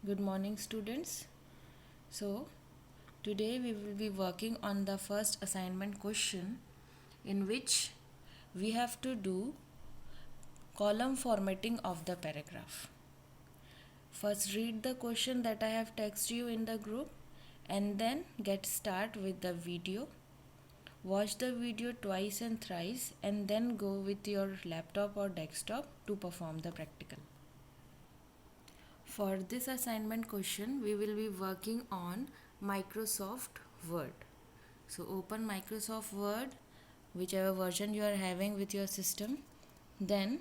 Good morning, students. So, today we will be working on the first assignment question in which we have to do column formatting of the paragraph. First, read the question that I have texted you in the group and then get start with the video. Watch the video twice and thrice and then go with your laptop or desktop to perform the practical. For this assignment question, we will be working on Microsoft Word. So open Microsoft Word, whichever version you are having with your system. Then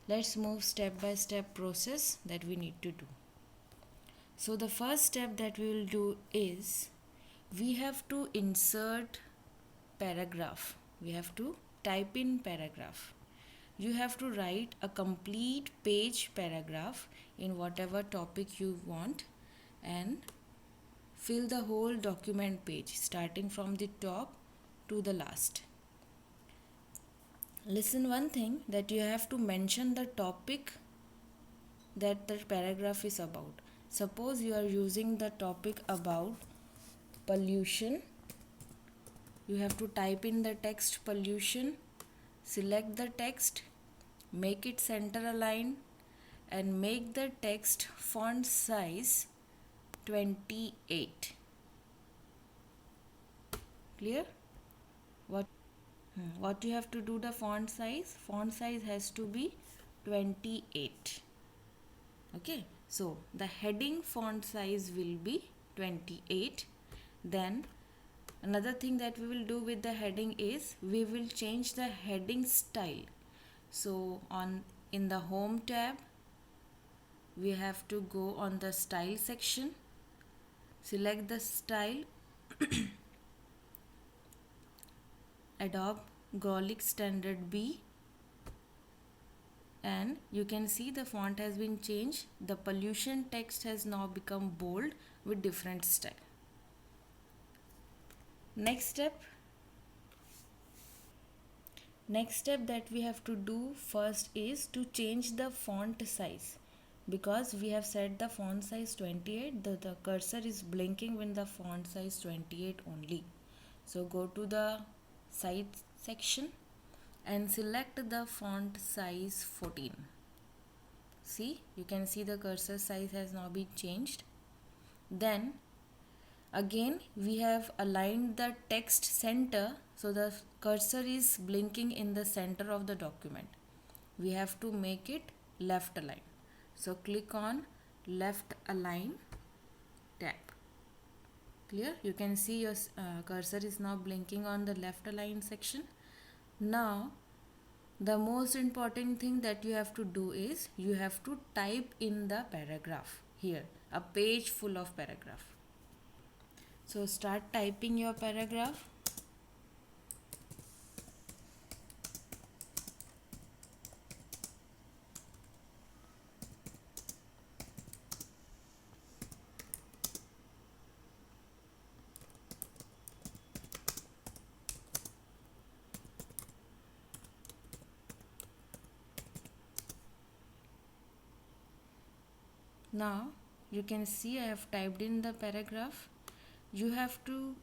let's move step by step process that we need to do. So the first step that we will do is we have to insert paragraph. We have to type in paragraph. You have to write a complete page paragraph in whatever topic you want and fill the whole document page starting from the top to the last. Listen one thing, that you have to mention the topic that the paragraph is about. Suppose you are using the topic about pollution. You have to type in the text pollution, select the text, make it center aligned and make the text font size 28. Clear? What you have to do, the font size? Font size has to be 28. Okay, so the heading font size will be 28. Then another thing that we will do with the heading is we will change the heading style. So in the home tab, we have to go on the style section, select the style, Adobe Gothic Standard B, and you can see the font has been changed. The pollution text has now become bold with different style. Next step that we have to do first is to change the font size. Because we have set the font size 28, the cursor is blinking when the font size 28 only. So go to the size section and select the font size 14. See, you can see the cursor size has now been changed. Then again we have aligned the text center, so the cursor is blinking in the center of the document. We have to make it left align. So click on left align tab. Clear? You can see your cursor is now blinking on the left align section. Now the most important thing that you have to do is you have to type in the paragraph here, a page full of paragraph. So start typing your paragraph. Now you can see I have typed in the paragraph. You have to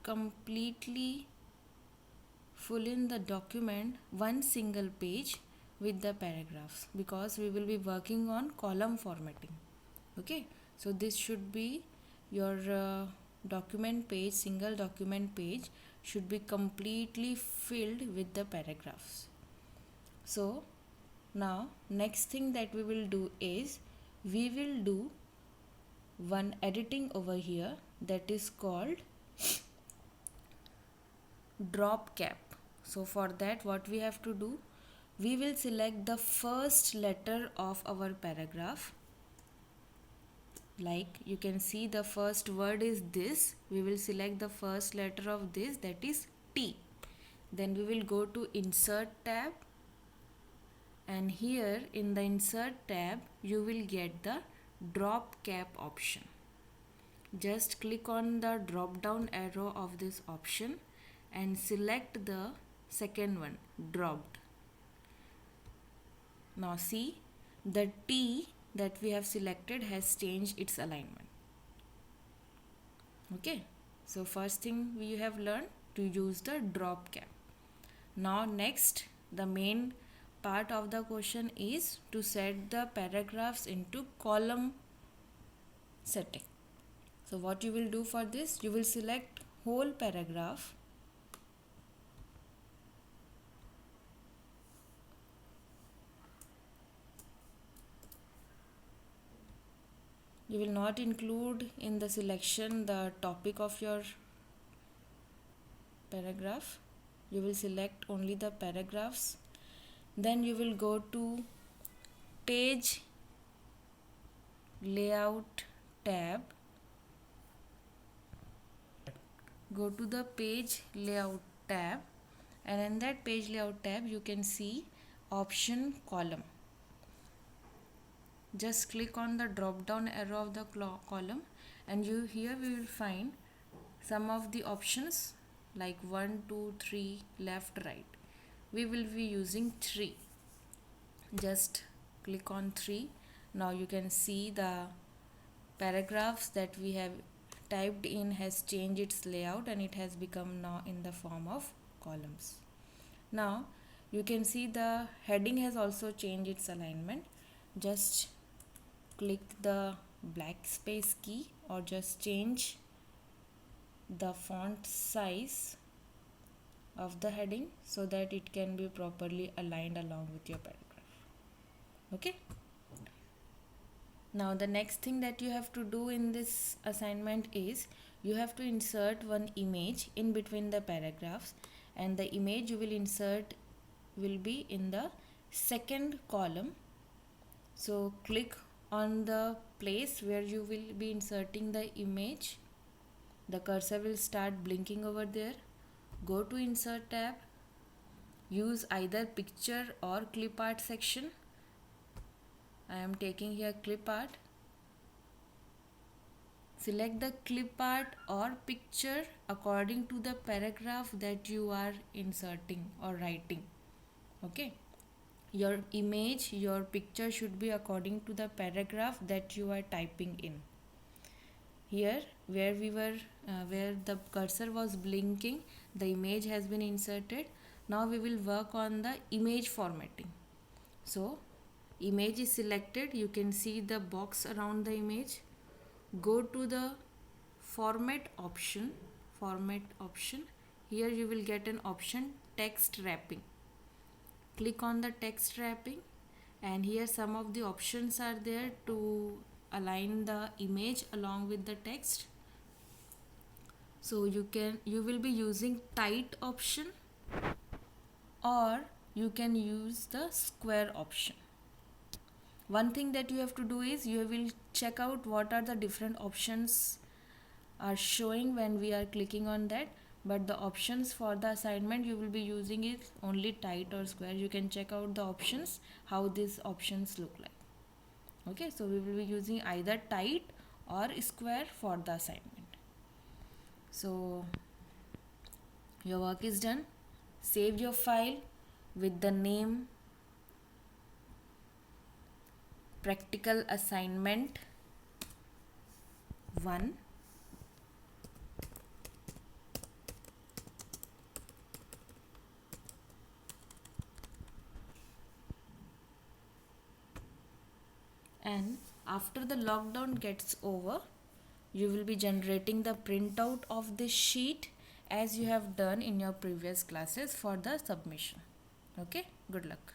completely fill in the document one single page with the paragraphs, because we will be working on column formatting. Okay, so this should be your document page, single document page should be completely filled with the paragraphs. So now next thing that we will do is we will do one editing over here that is called drop cap. So for that, what we have to do, we will select the first letter of our paragraph. Like you can see the first word is this. We will select the first letter of this, that is T. Then we will go to insert tab, and here in the insert tab you will get the drop cap option. Just click on the drop down arrow of this option and select the second one, dropped. Now see, the T that we have selected has changed its alignment. Okay, so first thing we have learned to use the drop cap. Now next, the main part of the question is to set the paragraphs into column setting. So what you will do for this, you will select whole paragraph. You will not include in the selection the topic of your paragraph. You will select only the paragraphs. Then you will go to page layout tab. Go to the page layout tab, and in that page layout tab you can see option column. Just click on the drop down arrow of the column, and here we will find some of the options like 1, 2, 3, left, right. We will be using 3. Just click on 3. Now you can see the paragraphs that we have typed in has changed its layout, and it has become now in the form of columns. Now you can see the heading has also changed its alignment. Just click the black space key or just change the font size of the heading so that it can be properly aligned along with your paragraph. Okay. Now the next thing that you have to do in this assignment is you have to insert one image in between the paragraphs, and the image you will insert will be in the second column. So click on the place where you will be inserting the image. The cursor will start blinking over there. Go to insert tab. Use either picture or clip art section. I am taking here clip art. Select the clip art or picture according to the paragraph that you are inserting or writing. Okay. Your image, your picture should be according to the paragraph that you are typing in. Here where where the cursor was blinking, the image has been inserted. Now we will work on the image formatting. So image is selected. You can see the box around the image. Go to the format option. Here you will get an option text wrapping. Click on the text wrapping, and here some of the options are there to align the image along with the text. So you will be using tight option, or you can use the square option. One thing that you have to do is you will check out what are the different options are showing when we are clicking on that, but the options for the assignment you will be using is only tight or square. You can check out the options, how these options look like. Okay, so we will be using either tight or square for the assignment. So your work is done. Save your file with the name practical assignment 1. And after the lockdown gets over, you will be generating the printout of this sheet as you have done in your previous classes for the submission. Okay, good luck.